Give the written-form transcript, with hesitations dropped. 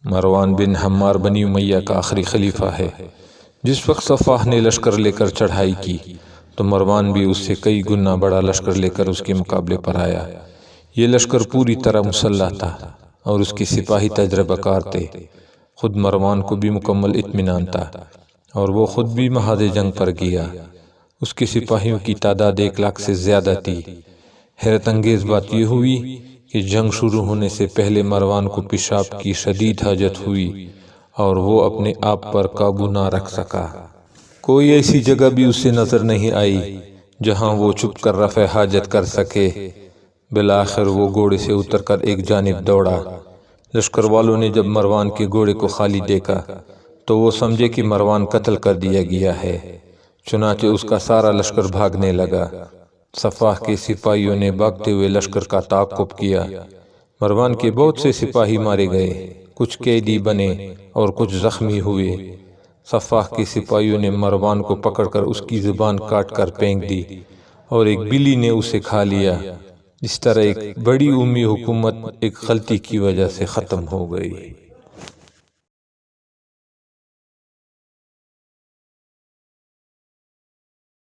مروان بن حمار بنی امیہ کا آخری خلیفہ ہے۔ جس وقت صفاح نے لشکر لے کر چڑھائی کی تو مروان بھی اس سے کئی گنا بڑا لشکر لے کر اس کے مقابلے پر آیا۔ یہ لشکر پوری طرح مسلح تھا اور اس کے سپاہی تجربہ کار تھے۔ خود مروان کو بھی مکمل اطمینان تھا اور وہ خود بھی محاذ جنگ پر گیا۔ اس کے سپاہیوں کی تعداد 1 لاکھ سے زیادہ تھی۔ حیرت انگیز بات یہ ہوئی کہ جنگ شروع ہونے سے پہلے مروان کو پیشاب کی شدید حاجت ہوئی اور وہ اپنے آپ پر قابو نہ رکھ سکا۔ کوئی ایسی جگہ بھی اسے نظر نہیں آئی جہاں وہ چھپ کر رفع حاجت کر سکے۔ بالآخر وہ گھوڑے سے اتر کر ایک جانب دوڑا۔ لشکر والوں نے جب مروان کے گھوڑے کو خالی دیکھا تو وہ سمجھے کہ مروان قتل کر دیا گیا ہے، چنانچہ اس کا سارا لشکر بھاگنے لگا۔ صفاح کے سپاہیوں نے بھاگتے ہوئے لشکر کا تعاقب کیا۔ مروان کے بہت سے سپاہی مارے گئے، کچھ قیدی بنے اور کچھ زخمی ہوئے۔ صفاح کے سپاہیوں نے مروان کو پکڑ کر اس کی زبان کاٹ کر پھینک دی اور ایک بلی نے اسے کھا لیا۔ اس طرح ایک بڑی اموی حکومت ایک غلطی کی وجہ سے ختم ہو گئی۔